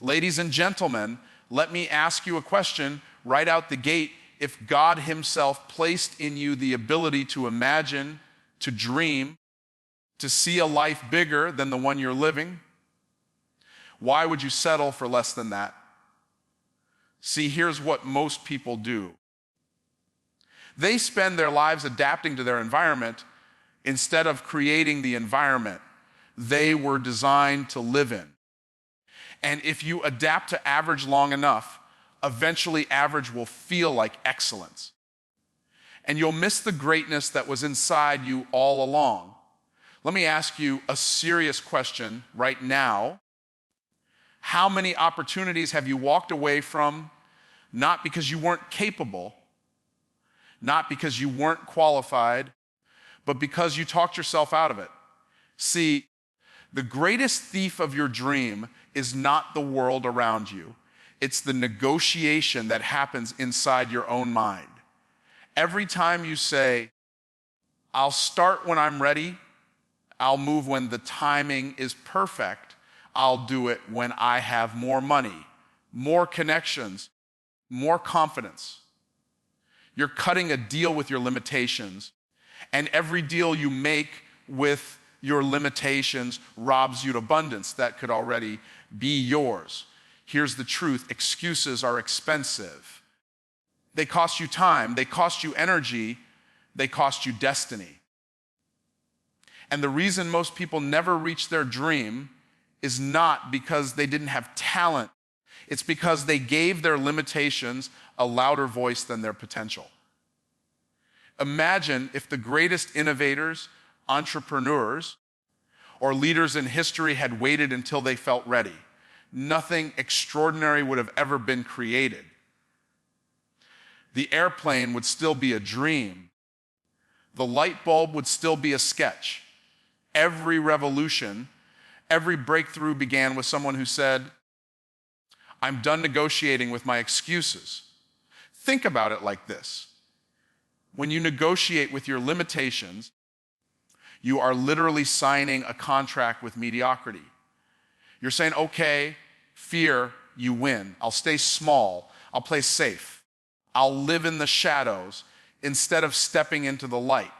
Ladies and gentlemen, let me ask you a question right out the gate. If God himself placed in you the ability to imagine, to dream, to see a life bigger than the one you're living, why would you settle for less than that? See, here's what most people do. They spend their lives adapting to their environment instead of creating the environment they were designed to live in. And if you adapt to average long enough, eventually average will feel like excellence. And you'll miss the greatness that was inside you all along. Let me ask you a serious question right now. How many opportunities have you walked away from, not because you weren't capable, not because you weren't qualified, but because you talked yourself out of it? See, the greatest thief of your dream is not the world around you. It's the negotiation that happens inside your own mind. Every time you say, I'll start when I'm ready, I'll move when the timing is perfect, I'll do it when I have more money, more connections, more confidence. You're cutting a deal with your limitations, and every deal you make with your limitations robs you of abundance that could already be yours. Here's the truth: excuses are expensive. They cost you time, they cost you energy, they cost you destiny. And the reason most people never reach their dream is not because they didn't have talent. It's because they gave their limitations a louder voice than their potential. Imagine if the greatest innovators, entrepreneurs, or leaders in history had waited until they felt ready. Nothing extraordinary would have ever been created. The airplane would still be a dream. The light bulb would still be a sketch. Every revolution, every breakthrough began with someone who said, I'm done negotiating with my excuses. Think about it like this. When you negotiate with your limitations, you are literally signing a contract with mediocrity. You're saying, okay, fear, you win. I'll stay small. I'll play safe. I'll live in the shadows instead of stepping into the light.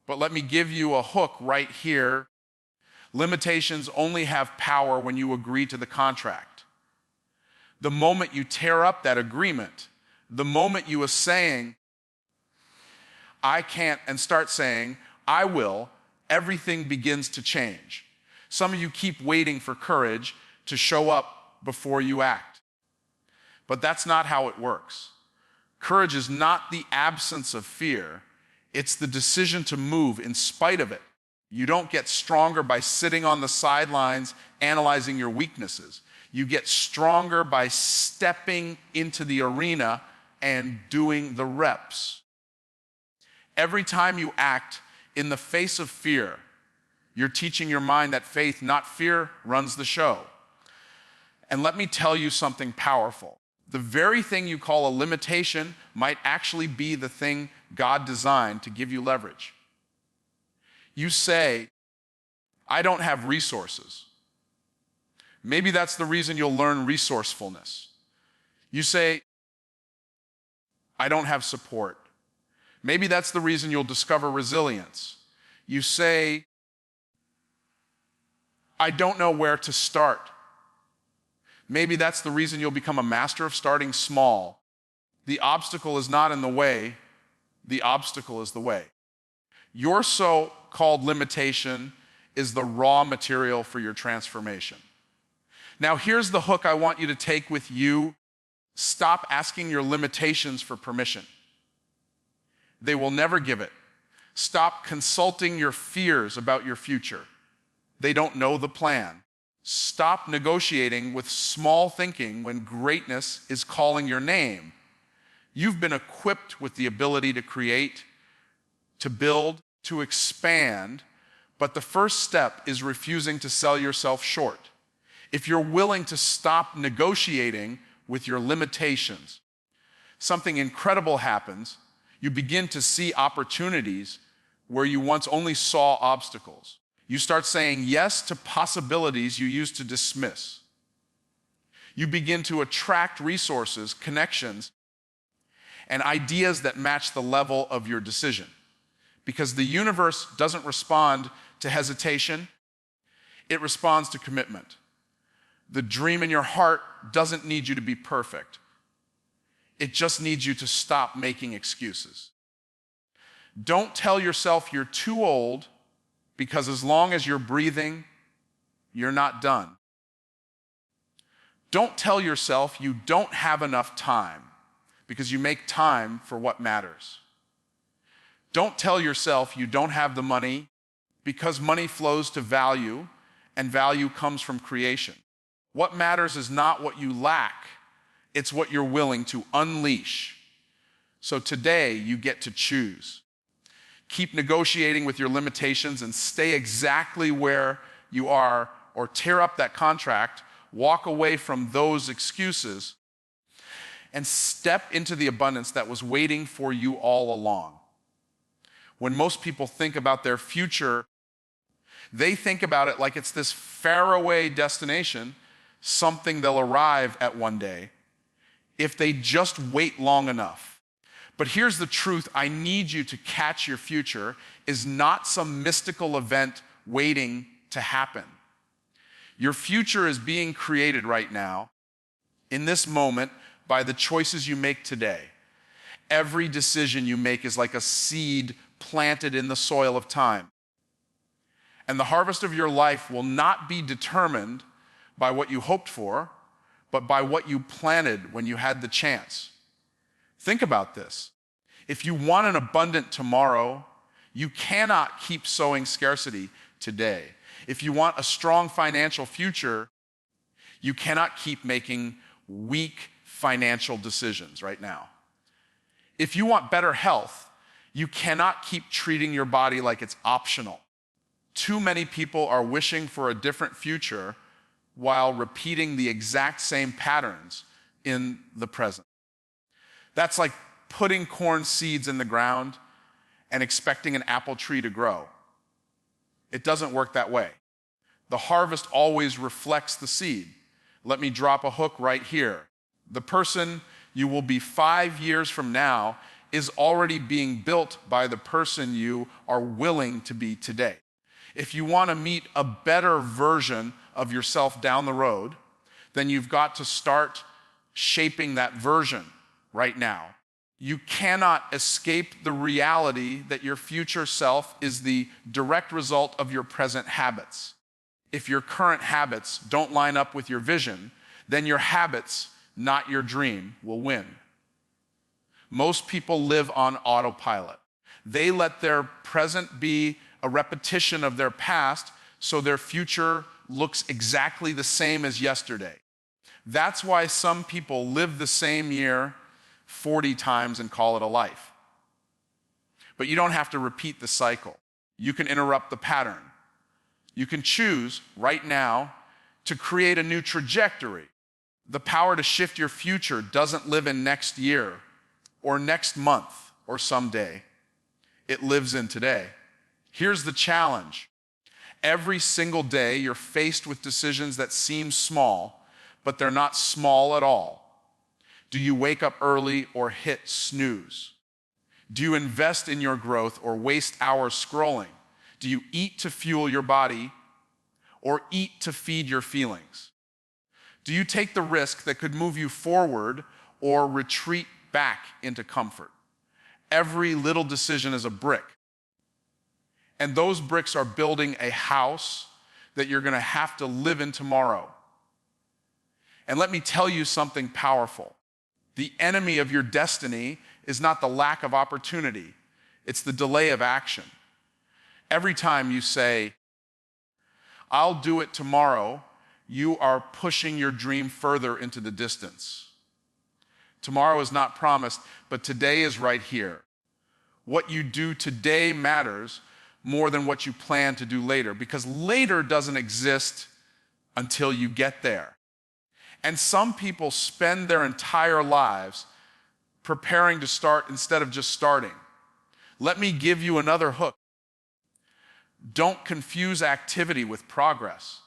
But let me give you a hook right here. Limitations only have power when you agree to the contract. The moment you tear up that agreement, the moment you are saying, I can't, and start saying, I will, everything begins to change. Some of you keep waiting for courage to show up before you act. But that's not how it works. Courage is not the absence of fear. It's the decision to move in spite of it. You don't get stronger by sitting on the sidelines analyzing your weaknesses. You get stronger by stepping into the arena and doing the reps. Every time you act in the face of fear, you're teaching your mind that faith, not fear, runs the show. And let me tell you something powerful. The very thing you call a limitation might actually be the thing God designed to give you leverage. You say, I don't have resources. Maybe that's the reason you'll learn resourcefulness. You say, I don't have support. Maybe that's the reason you'll discover resilience. You say, I don't know where to start. Maybe that's the reason you'll become a master of starting small. The obstacle is not in the way, the obstacle is the way. Your so-called limitation is the raw material for your transformation. Now, here's the hook I want you to take with you. Stop asking your limitations for permission. They will never give it. Stop consulting your fears about your future. They don't know the plan. Stop negotiating with small thinking when greatness is calling your name. You've been equipped with the ability to create, to build, to expand, but the first step is refusing to sell yourself short. If you're willing to stop negotiating with your limitations, something incredible happens. You begin to see opportunities where you once only saw obstacles. You start saying yes to possibilities you used to dismiss. You begin to attract resources, connections, and ideas that match the level of your decision. Because the universe doesn't respond to hesitation, it responds to commitment. The dream in your heart doesn't need you to be perfect. It just needs you to stop making excuses. Don't tell yourself you're too old, because as long as you're breathing, you're not done. Don't tell yourself you don't have enough time, because you make time for what matters. Don't tell yourself you don't have the money, because money flows to value, and value comes from creation. What matters is not what you lack, it's what you're willing to unleash. So today, you get to choose. Keep negotiating with your limitations and stay exactly where you are, or tear up that contract, walk away from those excuses, and step into the abundance that was waiting for you all along. When most people think about their future, they think about it like it's this faraway destination, something they'll arrive at one day, if they just wait long enough. But here's the truth I need you to catch: your future is not some mystical event waiting to happen. Your future is being created right now, in this moment, by the choices you make today. Every decision you make is like a seed planted in the soil of time. And the harvest of your life will not be determined by what you hoped for, but by what you planted when you had the chance. Think about this. If you want an abundant tomorrow, you cannot keep sowing scarcity today. If you want a strong financial future, you cannot keep making weak financial decisions right now. If you want better health, you cannot keep treating your body like it's optional. Too many people are wishing for a different future while repeating the exact same patterns in the present. That's like putting corn seeds in the ground and expecting an apple tree to grow. It doesn't work that way. The harvest always reflects the seed. Let me drop a hook right here. The person you will be 5 years from now is already being built by the person you are willing to be today. If you want to meet a better version of yourself down the road, then you've got to start shaping that version right now. You cannot escape the reality that your future self is the direct result of your present habits. If your current habits don't line up with your vision, then your habits, not your dream, will win. Most people live on autopilot. They let their present be a repetition of their past, so their future looks exactly the same as yesterday. That's why some people live the same year 40 times and call it a life. But you don't have to repeat the cycle. You can interrupt the pattern. You can choose right now to create a new trajectory. The power to shift your future doesn't live in next year or next month or someday. It lives in today. Here's the challenge. Every single day you're faced with decisions that seem small, but they're not small at all. Do you wake up early or hit snooze? Do you invest in your growth or waste hours scrolling? Do you eat to fuel your body or eat to feed your feelings? Do you take the risk that could move you forward or retreat back into comfort? Every little decision is a brick. And those bricks are building a house that you're going to have to live in tomorrow. And let me tell you something powerful. The enemy of your destiny is not the lack of opportunity, it's the delay of action. Every time you say, I'll do it tomorrow, you are pushing your dream further into the distance. Tomorrow is not promised, but today is right here. What you do today matters more than what you plan to do later, because later doesn't exist until you get there. And some people spend their entire lives preparing to start instead of just starting. Let me give you another hook. Don't confuse activity with progress.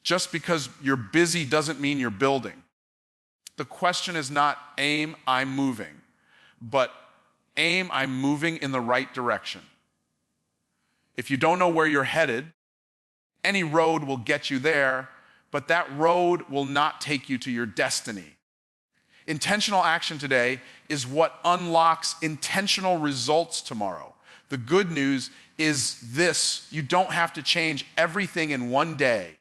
Just because you're busy doesn't mean you're building. The question is not aim, I'm moving, but aim, I'm moving in the right direction. If you don't know where you're headed, any road will get you there, but that road will not take you to your destiny. Intentional action today is what unlocks intentional results tomorrow. The good news is this: you don't have to change everything in one day.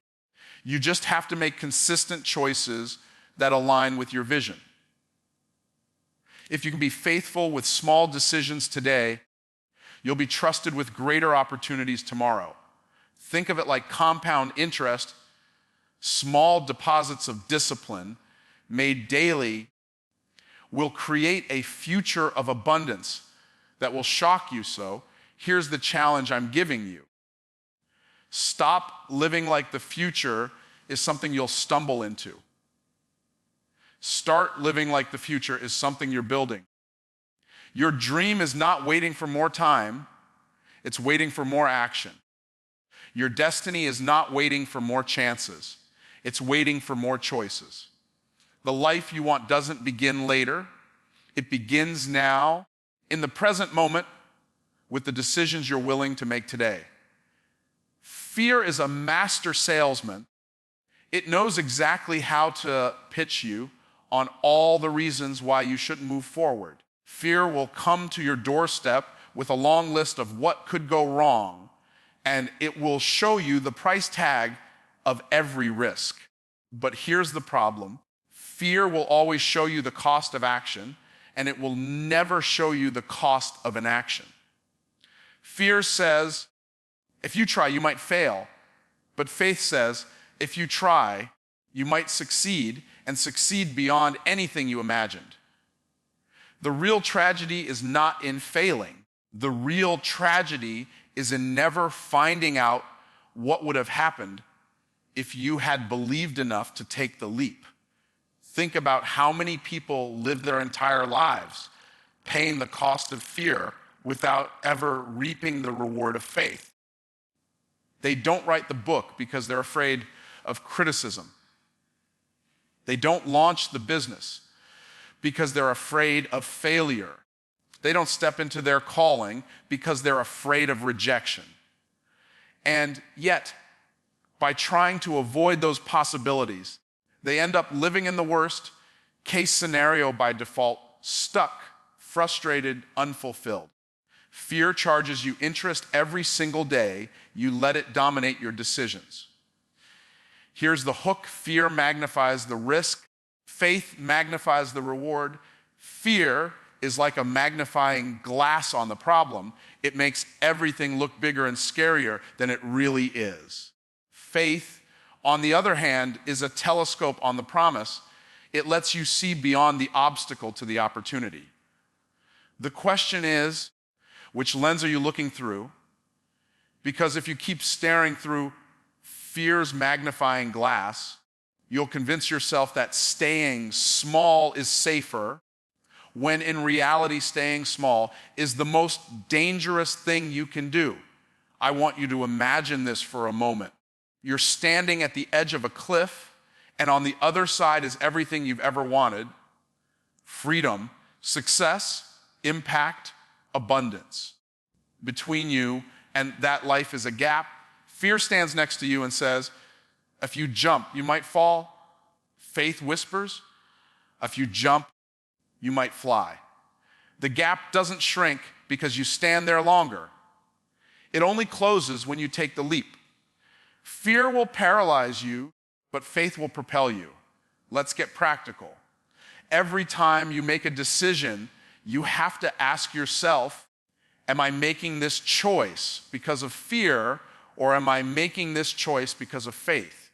You just have to make consistent choices that align with your vision. If you can be faithful with small decisions today, you'll be trusted with greater opportunities tomorrow. Think of it like compound interest. Small deposits of discipline made daily will create a future of abundance that will shock you. So here's the challenge I'm giving you. Stop living like the future is something you'll stumble into. Start living like the future is something you're building. Your dream is not waiting for more time, it's waiting for more action. Your destiny is not waiting for more chances, it's waiting for more choices. The life you want doesn't begin later, it begins now, in the present moment, with the decisions you're willing to make today. Fear is a master salesman. It knows exactly how to pitch you on all the reasons why you shouldn't move forward. Fear will come to your doorstep with a long list of what could go wrong, and it will show you the price tag of every risk. But here's the problem. Fear will always show you the cost of action, and it will never show you the cost of inaction. Fear says, if you try, you might fail. But faith says, if you try, you might succeed, and succeed beyond anything you imagined. The real tragedy is not in failing. The real tragedy is in never finding out what would have happened if you had believed enough to take the leap. Think about how many people live their entire lives paying the cost of fear without ever reaping the reward of faith. They don't write the book because they're afraid of criticism. They don't launch the business because they're afraid of failure. They don't step into their calling because they're afraid of rejection. And yet, by trying to avoid those possibilities, they end up living in the worst case scenario by default, stuck, frustrated, unfulfilled. Fear charges you interest every single day. You let it dominate your decisions. Here's the hook. Fear magnifies the risk. Faith magnifies the reward. Fear is like a magnifying glass on the problem. It makes everything look bigger and scarier than it really is. Faith, on the other hand, is a telescope on the promise. It lets you see beyond the obstacle to the opportunity. The question is, which lens are you looking through? Because if you keep staring through fear's magnifying glass, you'll convince yourself that staying small is safer, when in reality, staying small is the most dangerous thing you can do. I want you to imagine this for a moment. You're standing at the edge of a cliff, and on the other side is everything you've ever wanted: freedom, success, impact, abundance. Between you and that life is a gap. Fear stands next to you and says, if you jump, you might fall. Faith whispers, if you jump, you might fly. The gap doesn't shrink because you stand there longer. It only closes when you take the leap. Fear will paralyze you, but faith will propel you. Let's get practical. Every time you make a decision, you have to ask yourself, am I making this choice because of fear, or am I making this choice because of faith?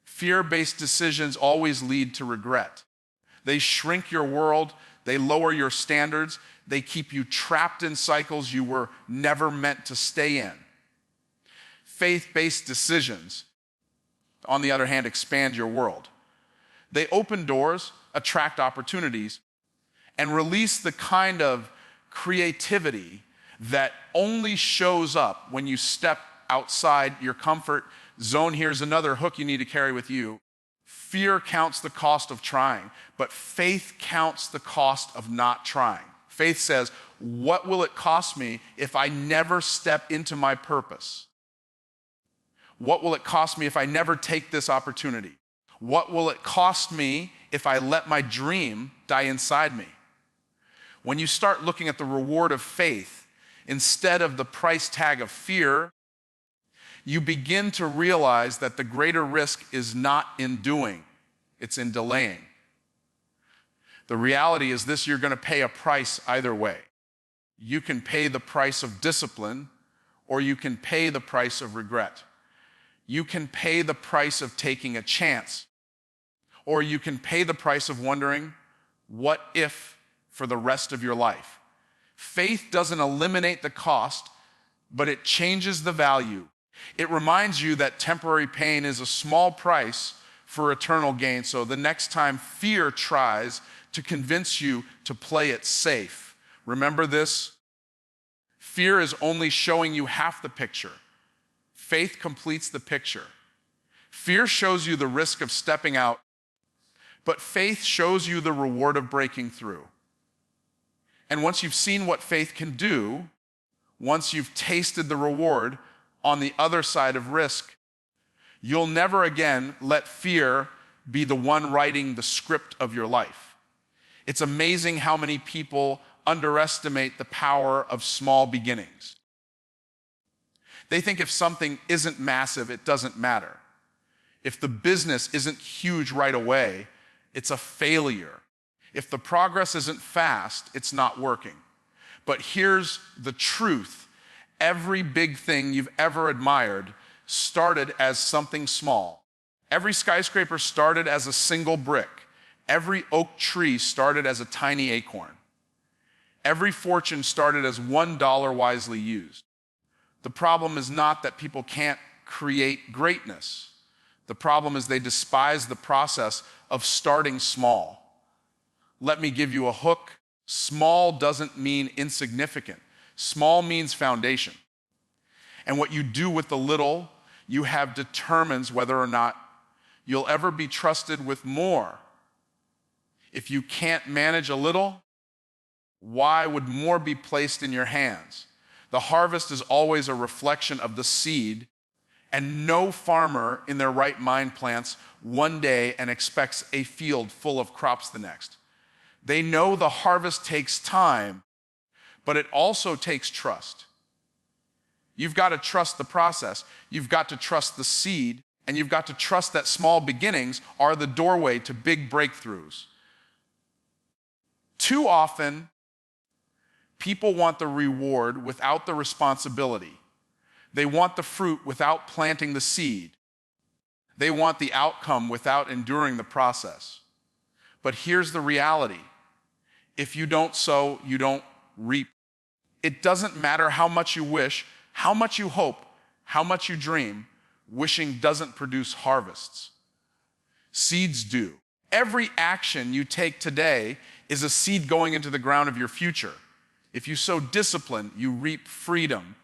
Fear-based decisions always lead to regret. They shrink your world, they lower your standards, they keep you trapped in cycles you were never meant to stay in. Faith-based decisions, on the other hand, expand your world. They open doors, attract opportunities, and release the kind of creativity that only shows up when you step outside your comfort Zone, here's another hook you need to carry with you. Fear counts the cost of trying, but faith counts the cost of not trying. Faith says, what will it cost me if I never step into my purpose? What will it cost me if I never take this opportunity? What will it cost me if I let my dream die inside me? When you start looking at the reward of faith instead of the price tag of fear, you begin to realize that the greater risk is not in doing, it's in delaying. The reality is this: you're going to pay a price either way. You can pay the price of discipline, or you can pay the price of regret. You can pay the price of taking a chance, or you can pay the price of wondering, what if, for the rest of your life. Faith doesn't eliminate the cost, but it changes the value. It reminds you that temporary pain is a small price for eternal gain. So the next time fear tries to convince you to play it safe, remember this: fear is only showing you half the picture. Faith completes the picture. Fear shows you the risk of stepping out, but faith shows you the reward of breaking through. And once you've seen what faith can do, once you've tasted the reward on the other side of risk, you'll never again let fear be the one writing the script of your life. It's amazing how many people underestimate the power of small beginnings. They think if something isn't massive, it doesn't matter. If the business isn't huge right away, it's a failure. If the progress isn't fast, it's not working. But here's the truth: every big thing you've ever admired started as something small. Every skyscraper started as a single brick. Every oak tree started as a tiny acorn. Every fortune started as $1 wisely used. The problem is not that people can't create greatness. The problem is they despise the process of starting small. Let me give you a hook. Small doesn't mean insignificant. Small means foundation. And what you do with the little you have determines whether or not you'll ever be trusted with more. If you can't manage a little, why would more be placed in your hands? The harvest is always a reflection of the seed, and no farmer in their right mind plants one day and expects a field full of crops the next. They know the harvest takes time, but it also takes trust. You've got to trust the process. You've got to trust the seed, and you've got to trust that small beginnings are the doorway to big breakthroughs. Too often, people want the reward without the responsibility. They want the fruit without planting the seed. They want the outcome without enduring the process. But here's the reality: if you don't sow, you don't reap. It doesn't matter how much you wish, how much you hope, how much you dream. Wishing doesn't produce harvests. Seeds do. Every action you take today is a seed going into the ground of your future. If you sow discipline, you reap freedom.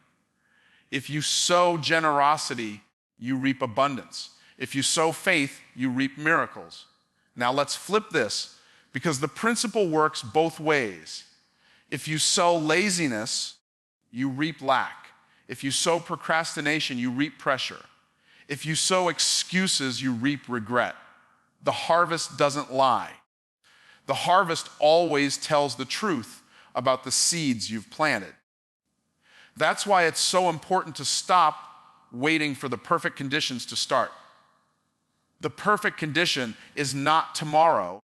If you sow generosity, you reap abundance. If you sow faith, you reap miracles. Now let's flip this, because the principle works both ways. If you sow laziness, you reap lack. If you sow procrastination, you reap pressure. If you sow excuses, you reap regret. The harvest doesn't lie. The harvest always tells the truth about the seeds you've planted. That's why it's so important to stop waiting for the perfect conditions to start. The perfect condition is not tomorrow.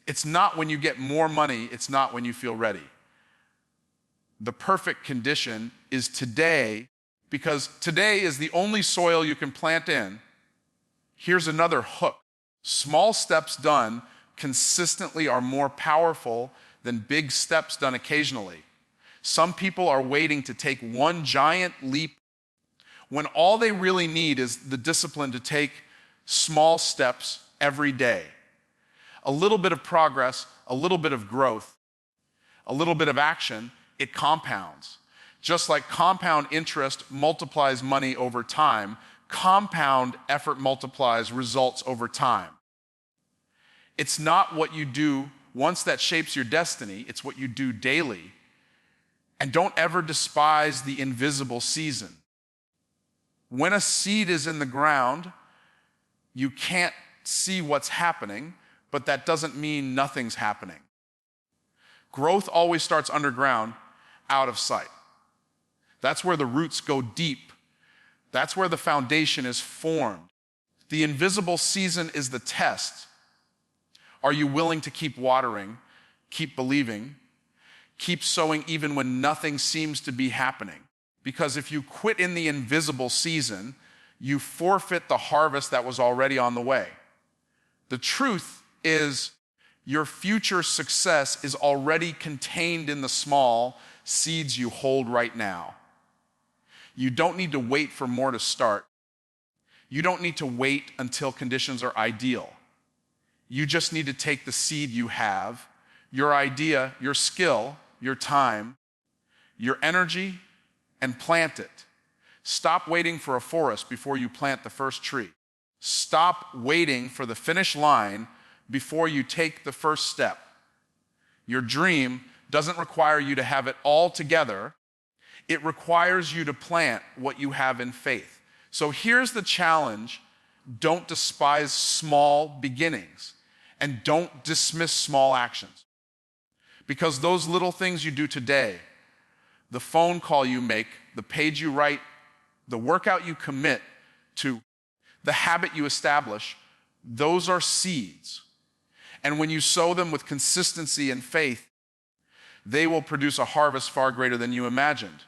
It's not when you get more money. It's not when you feel ready. The perfect condition is today, because today is the only soil you can plant in. Here's another hook. Small steps done consistently are more powerful than big steps done occasionally. Some people are waiting to take one giant leap when all they really need is the discipline to take small steps every day. A little bit of progress, a little bit of growth, a little bit of action, it compounds. Just like compound interest multiplies money over time, Compound effort multiplies results over time. It's not what you do once that shapes your destiny, it's what you do daily. And don't ever despise the invisible season. When a seed is in the ground, you can't see what's happening, but that doesn't mean nothing's happening. Growth always starts underground, out of sight. That's where the roots go deep. That's where the foundation is formed. The invisible season is the test. Are you willing to keep watering, keep believing, keep sowing even when nothing seems to be happening? Because if you quit in the invisible season, you forfeit the harvest that was already on the way. The truth is, your future success is already contained in the small seeds you hold right now. You don't need to wait for more to start. You don't need to wait until conditions are ideal. You just need to take the seed you have, your idea, your skill, your time, your energy, and plant it. Stop waiting for a forest before you plant the first tree. Stop waiting for the finish line before you take the first step. Your dream doesn't require you to have it all together. It requires you to plant what you have in faith. So here's the challenge. Don't despise small beginnings, and don't dismiss small actions. Because those little things you do today, the phone call you make, the page you write, the workout you commit to, the habit you establish, those are seeds. And when you sow them with consistency and faith, they will produce a harvest far greater than you imagined.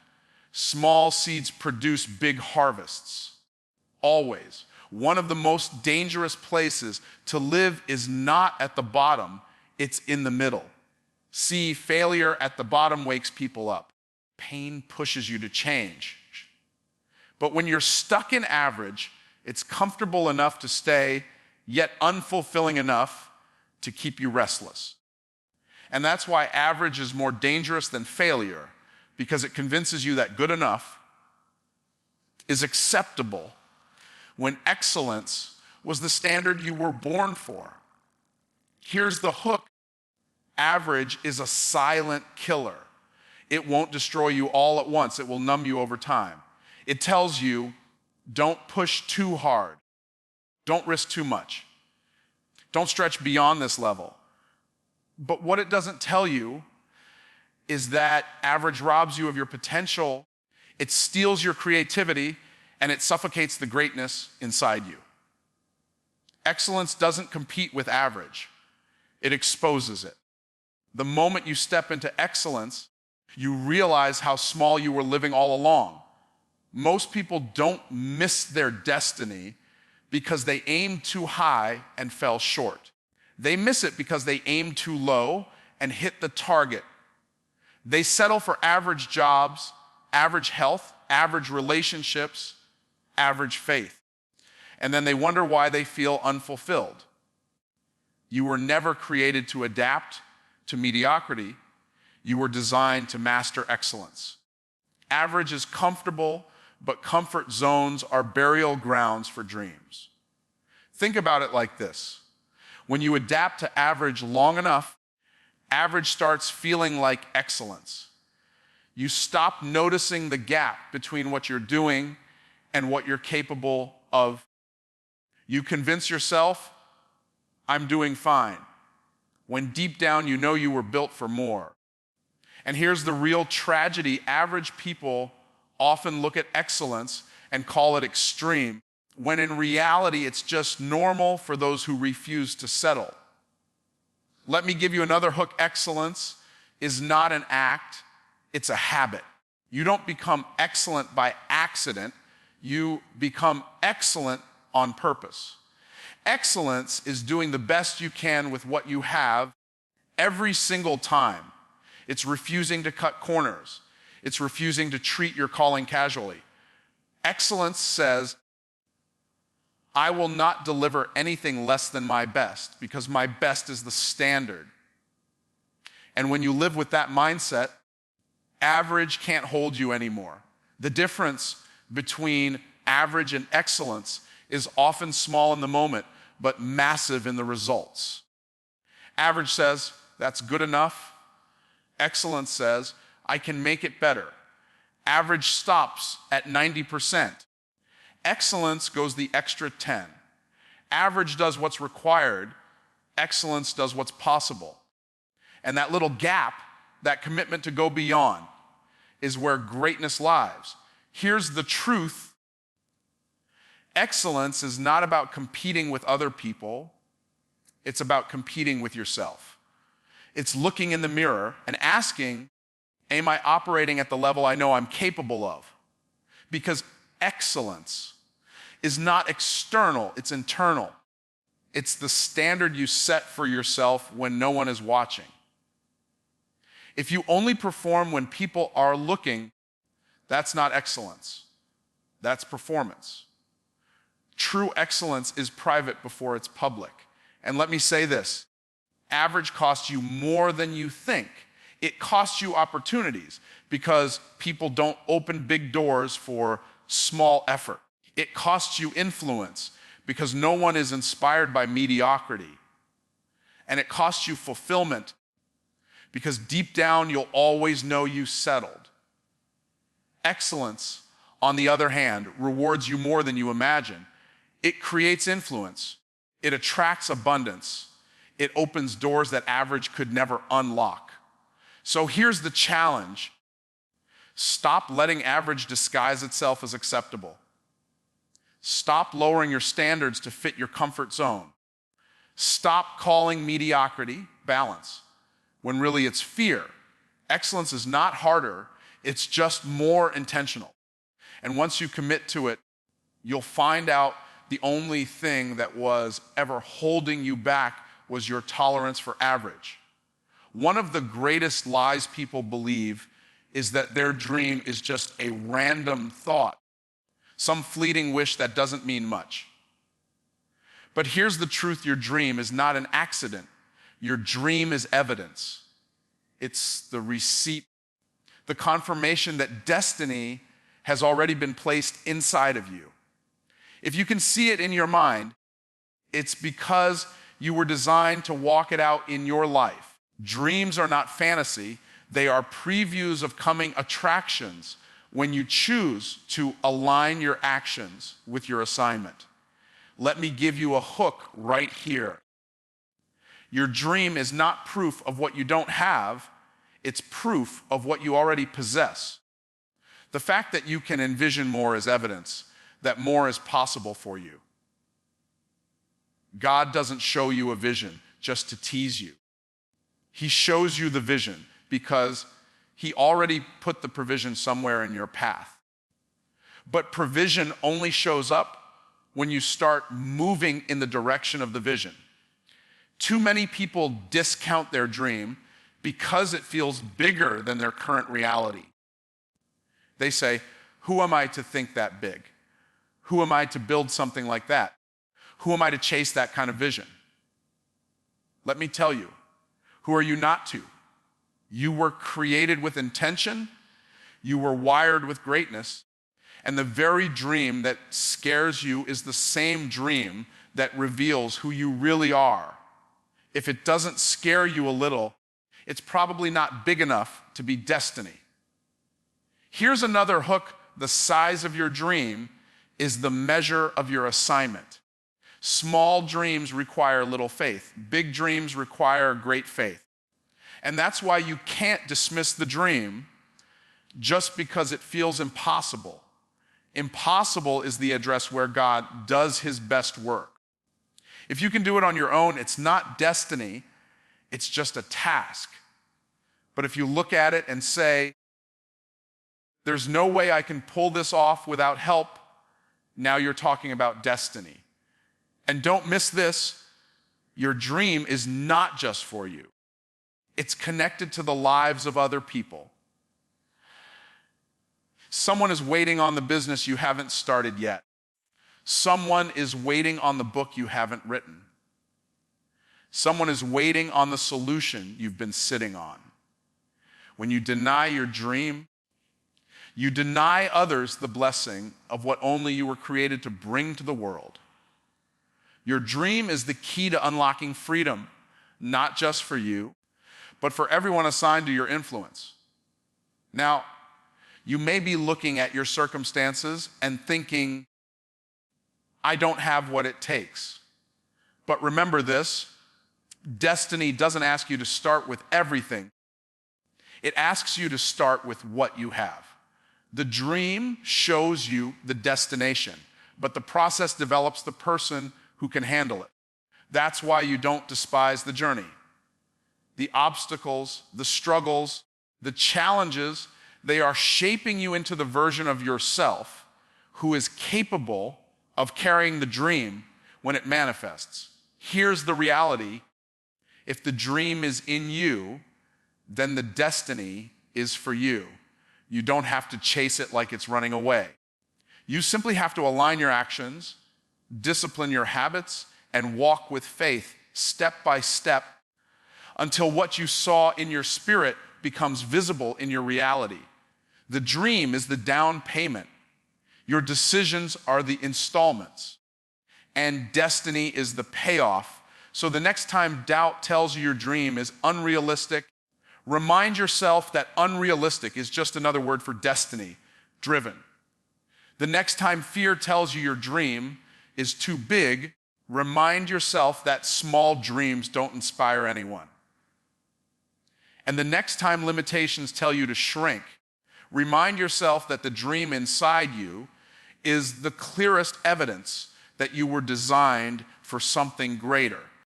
Small seeds produce big harvests, always. One of the most dangerous places to live is not at the bottom, it's in the middle. See, failure at the bottom wakes people up. Pain pushes you to change. But when you're stuck in average, it's comfortable enough to stay, yet unfulfilling enough to keep you restless. And that's why average is more dangerous than failure, because it convinces you that good enough is acceptable when excellence was the standard you were born for. Here's the hook. Average is a silent killer. It won't destroy you all at once. It will numb you over time. It tells you, don't push too hard. Don't risk too much. Don't stretch beyond this level. But what it doesn't tell you is that average robs you of your potential, it steals your creativity, and it suffocates the greatness inside you. Excellence doesn't compete with average. It exposes it. The moment you step into excellence, you realize how small you were living all along. Most people don't miss their destiny because they aimed too high and fell short. They miss it because they aimed too low and hit the target. They settle for average jobs, average health, average relationships, average faith. And then they wonder why they feel unfulfilled. You were never created to adapt to mediocrity. You were designed to master excellence. Average is comfortable, but comfort zones are burial grounds for dreams. Think about it like this. When you adapt to average long enough, average starts feeling like excellence. You stop noticing the gap between what you're doing and what you're capable of. You convince yourself, I'm doing fine, when deep down you know you were built for more. And here's the real tragedy. Average people often look at excellence and call it extreme, when in reality it's just normal for those who refuse to settle. Let me give you another hook. Excellence is not an act, it's a habit. You don't become excellent by accident, you become excellent on purpose. Excellence is doing the best you can with what you have every single time. It's refusing to cut corners. It's refusing to treat your calling casually. Excellence says, I will not deliver anything less than my best, because my best is the standard. And when you live with that mindset, average can't hold you anymore. The difference between average and excellence is often small in the moment, but massive in the results. Average says, that's good enough. Excellence says, I can make it better. Average stops at 90%. Excellence goes the extra 10. Average does what's required. Excellence does what's possible. And that little gap, that commitment to go beyond, is where greatness lies. Here's the truth. Excellence is not about competing with other people. It's about competing with yourself. It's looking in the mirror and asking, am I operating at the level I know I'm capable of? Because excellence is not external, it's internal. It's the standard you set for yourself when no one is watching. If you only perform when people are looking, that's not excellence. That's performance. True excellence is private before it's public. And let me say this, average costs you more than you think. It costs you opportunities because people don't open big doors for small effort. It costs you influence because no one is inspired by mediocrity. And it costs you fulfillment because deep down you'll always know you settled. Excellence, on the other hand, rewards you more than you imagine. It creates influence. It attracts abundance. It opens doors that average could never unlock. So here's the challenge. Stop letting average disguise itself as acceptable. Stop lowering your standards to fit your comfort zone. Stop calling mediocrity balance when really it's fear. Excellence is not harder, it's just more intentional. And once you commit to it, you'll find out the only thing that was ever holding you back was your tolerance for average. One of the greatest lies people believe is that their dream is just a random thought, some fleeting wish that doesn't mean much. But here's the truth, your dream is not an accident. Your dream is evidence. It's the receipt, the confirmation that destiny has already been placed inside of you. If you can see it in your mind, it's because you were designed to walk it out in your life. Dreams are not fantasy. They are previews of coming attractions when you choose to align your actions with your assignment. Let me give you a hook right here. Your dream is not proof of what you don't have. It's proof of what you already possess. The fact that you can envision more is evidence that more is possible for you. God doesn't show you a vision just to tease you. He shows you the vision because He already put the provision somewhere in your path. But provision only shows up when you start moving in the direction of the vision. Too many people discount their dream because it feels bigger than their current reality. They say, who am I to think that big? Who am I to build something like that? Who am I to chase that kind of vision? Let me tell you, who are you not to? You were created with intention. You were wired with greatness. And the very dream that scares you is the same dream that reveals who you really are. If it doesn't scare you a little, it's probably not big enough to be destiny. Here's another hook. The size of your dream is the measure of your assignment. Small dreams require little faith. Big dreams require great faith. And that's why you can't dismiss the dream just because it feels impossible. Impossible is the address where God does His best work. If you can do it on your own, it's not destiny, it's just a task. But if you look at it and say, there's no way I can pull this off without help, now you're talking about destiny. And don't miss this, your dream is not just for you. It's connected to the lives of other people. Someone is waiting on the business you haven't started yet. Someone is waiting on the book you haven't written. Someone is waiting on the solution you've been sitting on. When you deny your dream, You deny others the blessing of what only you were created to bring to the world. Your dream is the key to unlocking freedom, not just for you, but for everyone assigned to your influence. Now, you may be looking at your circumstances and thinking, I don't have what it takes. But remember this, destiny doesn't ask you to start with everything. It asks you to start with what you have. The dream shows you the destination, but the process develops the person who can handle it. That's why you don't despise the journey. The obstacles, the struggles, the challenges, they are shaping you into the version of yourself who is capable of carrying the dream when it manifests. Here's the reality. If the dream is in you, then the destiny is for you. You don't have to chase it like it's running away. You simply have to align your actions, discipline your habits, and walk with faith step by step until what you saw in your spirit becomes visible in your reality. The dream is the down payment. Your decisions are the installments. And destiny is the payoff. So the next time doubt tells you your dream is unrealistic, remind yourself that unrealistic is just another word for destiny, driven. The next time fear tells you your dream is too big, remind yourself that small dreams don't inspire anyone. And the next time limitations tell you to shrink, remind yourself that the dream inside you is the clearest evidence that you were designed for something greater.